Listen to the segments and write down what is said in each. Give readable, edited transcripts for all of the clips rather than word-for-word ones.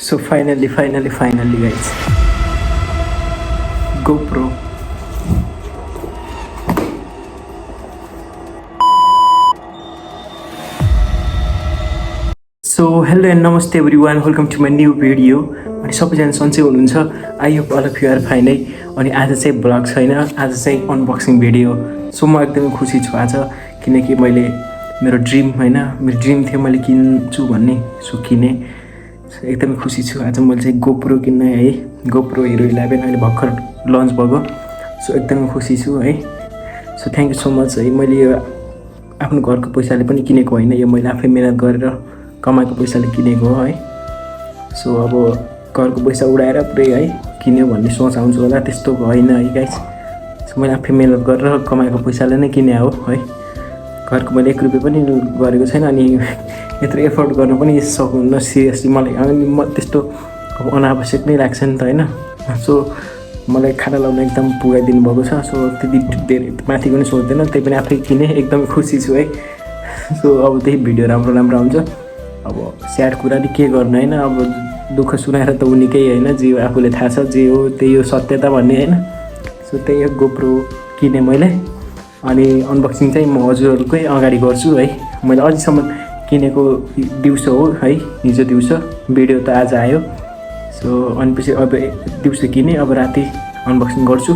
So finally guys, GoPro. So hello and namaste everyone, welcome to my new video. अनि सबैजना सन्चै हुनुहुन्छ? I hope all of you are fine है। अनि आज चाहिँ ब्लग छैन, आज चाहिँ अनबक्सिङ भिडियो। सो म एकदमै खुसी छु आज, किनकि मैले मेरो ड्रिम होइन, मेरो ड्रिम थियो मैले किन्छु भन्ने, सो किने। एकदमै खुसी छु आज मैले चाहिँ गोप्रो किन्ने है, गोप्रो हिरो 11 अहिले भर्खर लन्च भएको। सो एकदमै खुसी छु है। So thank you so much है। मैले यो आफ्नो घरको पैसाले पनि किनेको होइन, यो मैले आफै मेहनत गरेर कमाएको पैसाले किनेको हो है। सो अब घरको पैसा उडाएर पुरै है किन्यो भन्ने सोच आउँछ होला, त्यस्तो होइन है गाइस। सो मैले आफै मेहनत गरेर कमाएको पैसाले नै किने हो है। घरको मैले 1 रुपियाँ पनि गरेको छैन, अनि यत्रो एफोर्ड गर्न पनि सक्नुहुन्न सिरियसली। मलाई अनि म त्यस्तो अब अनावश्यक नै लाग्छ नि त होइन। सो मलाई खाना लाउन एकदम पुगाइदिनु भएको छ। सो त्यति धेरै माथि पनि सोच्दैन, त्यही पनि आफै किने, एकदमै खुसी छु है। सो अब त्यही भिडियो राम्रो आउँछ। अब स्याड कुरा नि के गर्नु होइन, अब दुःख सुनाएर त उनीकै होइन, जे आफूले थाहा छ जे हो त्यही हो सत्यता भन्ने होइन। सो त्यही हो, गोप्रो किने मैले। अनि अनबक्सिङ चाहिँ म हजुरहरूकै अगाडि गर्छु है। मैले अझैसम्म किनेको दिउँसो हो है, हिजो दिउँसो, भिडियो त आज आयो। सो अनि पछि अब दिउँसो किने, अब राति अनबक्सिङ गर्छु।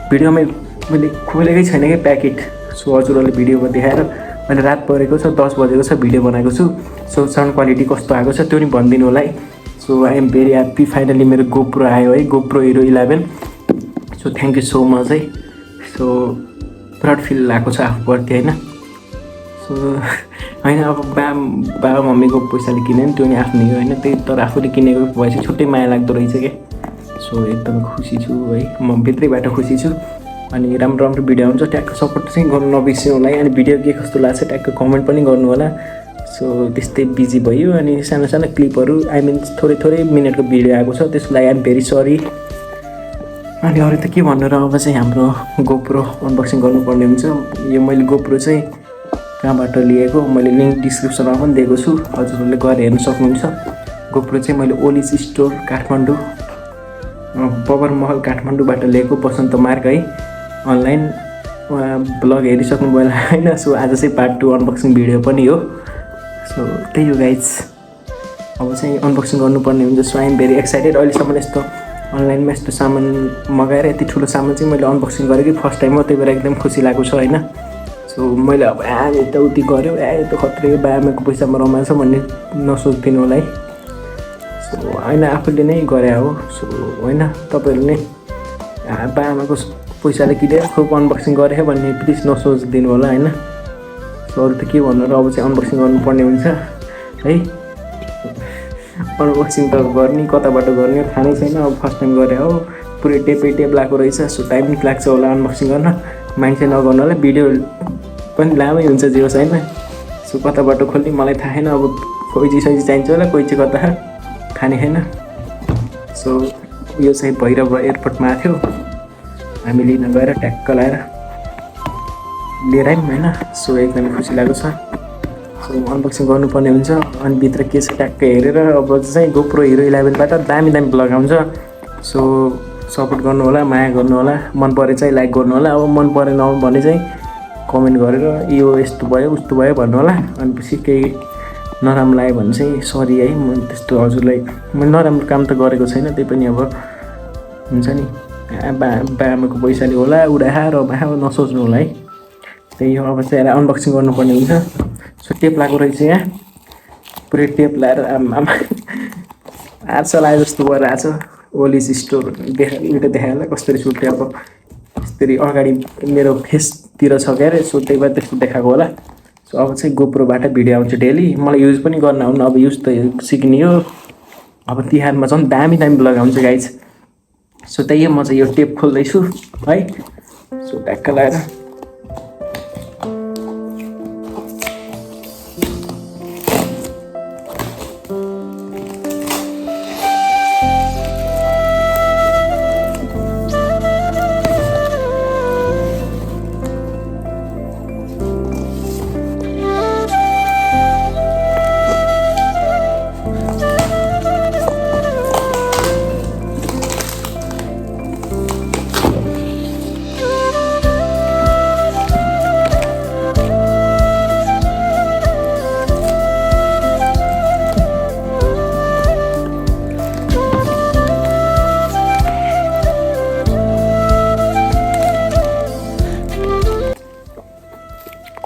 भिडियोमा मैले खोलेकै छैन कि प्याकेट। सो हजुरहरूले भिडियोमा देखाएर अहिले रात परेको छ, 10 बजेको छ, भिडियो बनाएको छु। सो साउन्ड क्वालिटी कस्तो आएको छ त्यो नि भनिदिनु होला है। So I am very happy, finally मेरो गोप्रो आयो है, GoPro Hero 11। So thank you so much है। सो प्राउड फिल लागेको छ आफूप्रति होइन। सो होइन, अब बाबा मम्मीको पैसाले किने नि त्यो नि आफ्नै हो होइन, त्यही तर आफूले किनेको भएपछि छुट्टै माया लाग्दो रहेछ क्या। सो एकदमै खुसी छु है, म भित्रैबाट खुसी छु। अनि राम्रो भिडियो आउँछ, ट्याक्क सपोर्ट चाहिँ गर्नु नबिर्सिनु होला है। अनि भिडियो के कस्तो लाग्छ ट्याक्क कमेन्ट पनि गर्नु होला। सो त्यस्तै बिजी भयो, अनि सानो क्लिपहरू, आई मिन थोरै मिनटको भिडियो आएको छ, त्यसको लागि आइ एम भेरी सरी। अनि अरू त के भन्नु र, अब चाहिँ हाम्रो गोप्रो अनबक्सिङ गर्नुपर्ने हुन्छ। यो मैले गोप्रो चाहिँ कहाँबाट लिएको, मैले लिङ्क डिस्क्रिप्सनमा पनि दिएको छु, हजुरहरूले गएर हेर्न सक्नुहुन्छ। गोप्रो चाहिँ मैले ओलिज स्टोर काठमाडौँ, बबर महल काठमाडौँबाट लिएको, बसन्त मार्ग है, अनलाइन। उहाँ ब्लग हेरिसक्नु भयो होइन। सो आज चाहिँ पार्ट 2 अनबक्सिङ भिडियो पनि हो। सो त्यही हो गाइज, अब चाहिँ अनबक्सिङ गर्नुपर्ने हुन्छ। So I am very excited. अहिलेसम्म यस्तो अनलाइनमा यस्तो सामान मगाएर यति ठुलो सामान चाहिँ मैले अनबक्सिङ गरेको फर्स्ट टाइम हो, त्यही भएर एकदम खुसी लागेको छ होइन। सो मैले अब यताउति गऱ्यो, यो त खत्रै बाबाआमाको पैसामा रमाउँछ भन्ने नसोचिदिनु होला है। सो होइन, आफूले नै गरे हो। सो होइन, तपाईँहरू नै बाबाआमाको पैसाले किनेर खुब अनबक्सिङ गरे भन्ने प्लिज नसोचिदिनु होला होइन। सो अरू त के भन्नु र, अब चाहिँ अनबक्सिङ गर्नुपर्ने हुन्छ है। अनबक्सिङ त गर्ने, कताबाट गर्ने थाहा नै छैन। अब फर्स्ट टाइम गरे हो, पुरै टेप लगाएको रहेछ। सो टाइम लाग्छ होला अनबक्सिङ गर्न, माइन्ड चाहिँ नगर्नु होला। भिडियो पनि लामै हुन्छ जे होस् होइन। सो कताबाट खोल्ने मलाई थाहा छैन, अब कोही चिज चाहिन्छ होला, कोही चाहिँ कता खाने छैन। सो यो चाहिँ भैरव एयरपोर्टमा आएको थियो, हामी लिन गएर ट्याक्क लाएर लिएर आयौँ होइन। सो एकदमै खुसी लागेको छ। सो अनबक्सिङ गर्नुपर्ने हुन्छ। अनि भित्र के छ ट्याक्क हेरेर अब चाहिँ गोप्रो हिरो 11बाट दामी ब्लग आउँछ। सो सपोर्ट गर्नु होला, माया गर्नु होला, मन परे चाहिँ लाइक गर्नु होला। अब मन परेन भने चाहिँ कमेन्ट गरेर यो यस्तो भयो उस्तो भयो भन्नु होला। अनि पछि केही नराम्रो लाग्यो भने चाहिँ सरी है, म त्यस्तो हजुरलाई मैले नराम्रो काम त गरेको छैन, त्यही पनि अब हुन्छ नि, बाबाआमाको पैसाले होला, उडाएर नसोच्नु होला है। त्यही हो, अब चाहिँ अनबक्सिङ गर्नुपर्ने हुन्छ। सो टेप लगाएको रहेछ यहाँ, पुरै टेप लगाएर आमा आर्छ लाग्यो जस्तो भएर आएको छ। ओलिज स्टोर देखायो होला कसरी सुटे, अब यसरी अगाडि मेरो फेसतिर छ क्यारे। सो त्यही भएर त्यस्तो देखाएको होला। सो अब चाहिँ गोप्रोबाट भिडियो आउँछ डेली, मलाई युज पनि गर्न आउनु, अब युज त सिक्ने हो। अब तिहारमा झन् दामी ब्लग आउँछ गाइज। सो त्यही हो, म चाहिँ यो टेप खोल्दैछु है। सो ट्याक्क लगाएर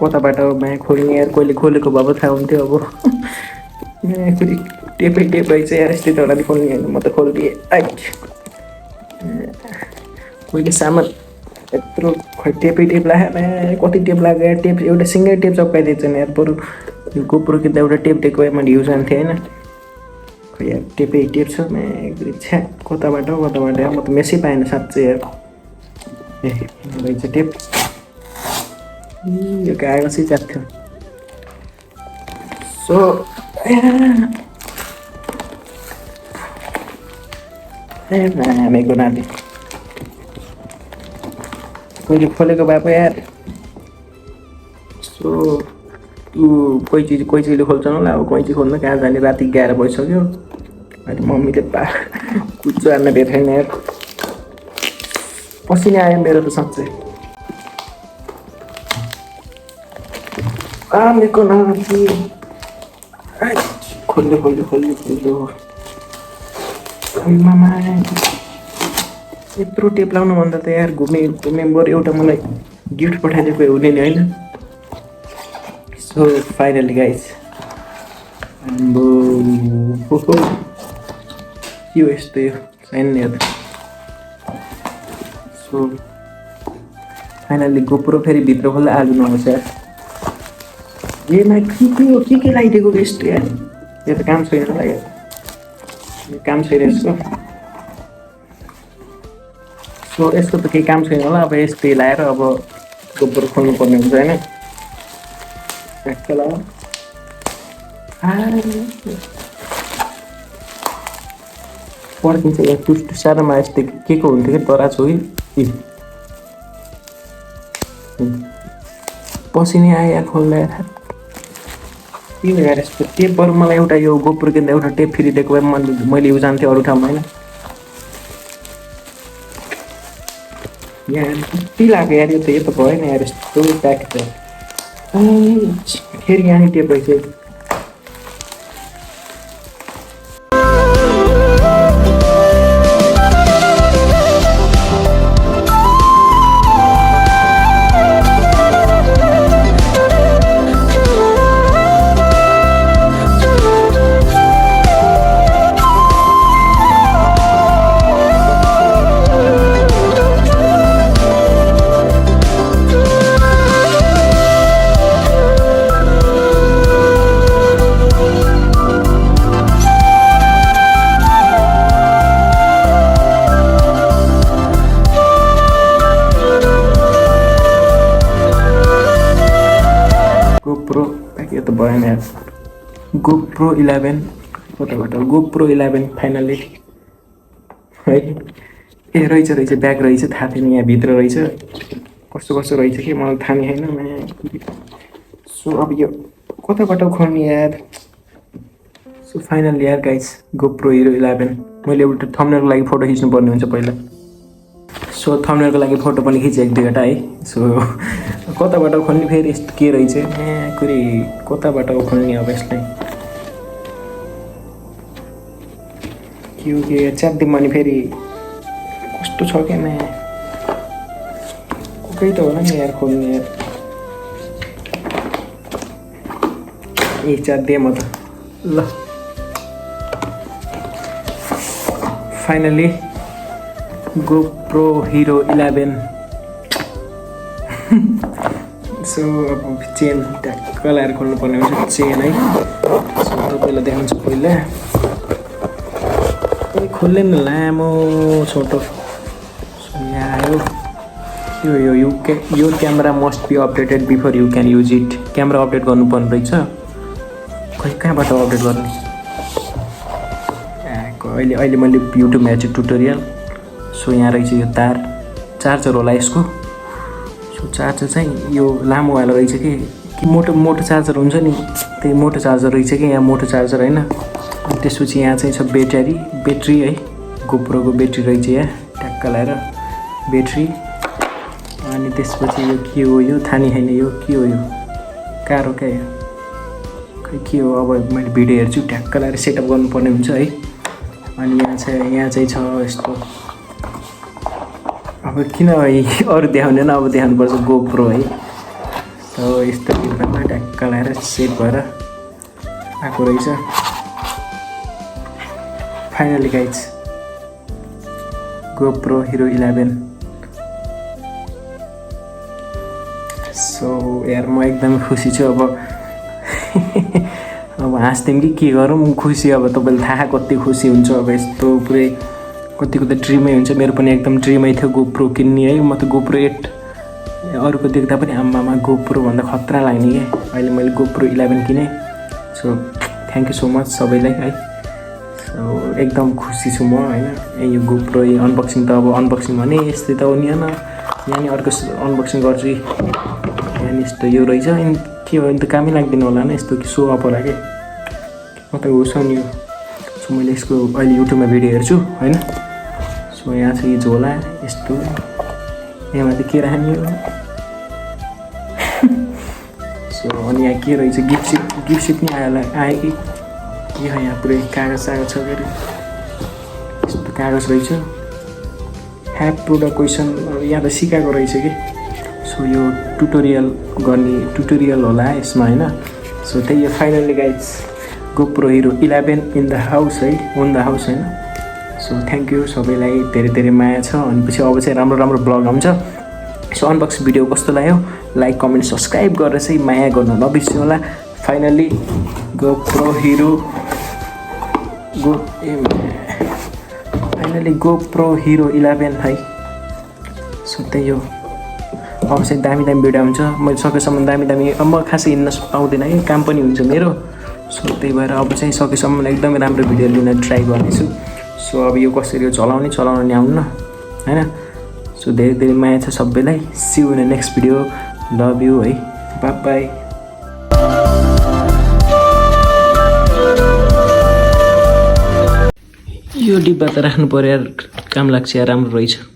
कताबाट माया खोल्ने यार, कहिले खोलेको भए थाहा हुन्थ्यो अब। फेरि टेपै टेप रहेछ यार, यस्तै तडले खोल्ने होइन, म त खोलिदिएँ। आइट कहिले सामान यत्रो खोइ टेपै टेप लाग्यो, कति टेप लाग्यो यार, टेप एउटा सिङ्गै टेप चप्काइदिएछ नि यार, बरु गोप्रो किन्दा एउटा टेप टेको मैले युज आन्थेँ होइन। खोइ यार टेपै टेप छ छ्या, कताबाट यार, म त मेसै पाएन साँच्चै यार। ए रहेछ टेप, यो कागजै च्यात्थ्यो। सो नामेको नाति कहिले खोलेको भए पो यार। सो कोही चिजले खोल्छ होला, अब कैँची खोल्नु कहाँ जाने, राति 11 बजिसक्यो। अनि मम्मीले कुच्चो हान्न दिएको छैन यार, पसिना आयो मेरो त साँच्चै। आमेको नाति खोल्यो मामा, यत्रो टेप लाउनु भन्दा त यार घुमे बरु एउटा मलाई गिफ्ट पठाइदिएको हुने नि होइन। सो फाइनली गाइज यो यस्तो यो छैन नि। सो फाइनली गोप्रो फेरि भित्र खोल्दा आलु नहोस् यार। येमा के लगाइदिएको यस्तो यार, यो त काम छैन होला यार, काम छैन यसको। सो यसको त केही काम छैन होला, अब यस्तै लाएर अब गोप्रो खोल्नु पर्ने हुन्छ होइन। पर्किन्छ यहाँ टुस्ट सानोमा यस्तै के को हुन्थ्यो कि तरा छु कि पसिनै आयो यार खोल्दा यार। के हो यार यस्तो टेप, बरु मलाई एउटा यो गोप्रो किन्दा एउटा टेप फेरि दिएको भए मैले युज आन्थेँ अरू ठाउँमा होइन। यहाँ कति लाग्यो यार, यो त भएन यार, यस्तो प्याक छ फेरि यहाँ टेप रहेछ। GoPro 11 कताबाट GoPro 11 फाइनली है। ए रहेछ ब्याग रहेछ, थाहा थिएन यहाँ भित्र रहेछ, कस्तो रहेछ कि मलाई थाहा नै छैन। सो अब यो कताबाट खोल्ने यार। सो फाइनली यार गाइस GoPro Hero 11 मैले एउटा थम्बनेलको लागि फोटो खिच्नु पर्ने हुन्छ पहिला। सो थम्बनेलको लागि फोटो पनि खिचेँ 1-2 वटा है। सो कताबाट खोल्ने फेरि यस्तो के रहेछ कुरी, कताबाट खोल्ने अब यसलाई के च्यातिम भने फेरि कस्तो छ क्या कोही त होला नि यार खोल्ने यार। ए च्यातिएँ म त ल। फाइनली GoPro Hero 11 सो अब चेन ट्याक्क लाएर खोल्नु पर्ने हुन्छ चेन है। सो तपाईँलाई देखाउँछु पहिला, खोल्ने नि लामो छोटो। सो यहाँ आयो यो camera must be updated before you can use it. Camera update गर्नुपर्ने रहेछ, खै कहाँबाट अपडेट गर्ने। अहिले मैले युट्युबमा हेर्छु ट्युटोरियल। सो यहाँ रहेछ यो तार, चार्जर होला यसको। सो चार्जर चाहिँ यो लामोवाला रहेछ कि मोटो चार्जर हुन्छ नि, त्यही मोटो चार्जर रहेछ कि यहाँ मोटो चार्जर होइन। अनि त्यसपछि यहाँ चाहिँ छ ब्याट्री है, गोप्रोको ब्याट्री रहेछ यहाँ ट्याक्क लाएर ब्याट्री। अनि त्यसपछि यो के हो यो थाहा नै छैन, यो के हो यो कार हो क्या यो, खै के हो। अब मैले भिडियो हेर्छु ट्याक्क लाएर सेटअप गर्नुपर्ने हुन्छ है। अनि यहाँ चाहिँ छ यस्तो, अब किन है अरू देखाउँदैन, अब देखाउनुपर्छ गोप्रो है। सो यस्तो डिब्बामा ट्याक्क लगाएर सेट भएर आएको रहेछ finally guys GoPro Hero 11 so यार म एकदमै खुसी छु अब अब हाँस्थ्यौँ कि के गरौँ खुसी अब तपाईँले थाहा कति खुसी हुन्छ अब यस्तो पुरै कतिको त ड्रिमै हुन्छ मेरो पनि एकदम ड्रिमै थियो गोप्रो किन्ने है म त गोप्रो 8 अरूको देख्दा पनि आम्मामा गोप्रो भन्दा खतरा लाग्ने क्या अहिले मैले गोप्रो 11 किनेँ so thank you so much सबैलाई है सो एकदम खुसी छु म होइन यो गोप्रो अनबक्सिङ त अब अनबक्सिङ भने यस्तै त हो नि होइन यहाँ नि अर्को अनबक्सिङ गर्छु यहाँ यस्तो यो रहेछ के हो त कामै लाग्दैन होला नि यस्तो कि सो अप होला कि म त होस् नि यो सो मैले यसको अहिले युट्युबमा भिडियो हेर्छु होइन सो यहाँ छ यो झोला यस्तो यहाँ माथि के राख्ने हो सो अनि यहाँ के रहेछ गिफ्ट सिट नि आयो कि यहाँ पुरै कागज सागज छ अरे यस्तो कागज रहेछ ह्याभ प्रोडक्ट क्वेसन यहाँ त सिकाएको रहेछ कि सो यो ट्युटोरियल होला यसमा होइन सो त्यही यो finally guys GoPro Hero 11 in the house है ओन द हाउस होइन सो थ्याङ्क यू सबैलाई धेरै धेरै माया छ अनि पछि अब चाहिँ राम्रो राम्रो ब्लग आउँछ सो अनबक्सिङ भिडियो कस्तो लाग्यो लाइक कमेन्ट सब्सक्राइब गरेर चाहिँ माया गर्न नबिर्सिनु होला finally GoPro hero GoPro Hero 11 है सो त्यही हो अब चाहिँ दामी भिडियो हुन्छ मैले सकेसम्म दामी अब म खासै हिँड्न पाउँदिनँ है काम पनि हुन्छ मेरो सो त्यही भएर अब चाहिँ सकेसम्म एकदमै राम्रो भिडियो लिन ट्राई गर्नेछु सो अब यो कसरी चलाउने नि आउनु होइन सो धेरै धेरै माया छ सबैलाई see you in the next video love you है बाई बाई यो डिब्बा त राख्नु पर्यो यार काम लाग्छ यार राम्रो रहेछ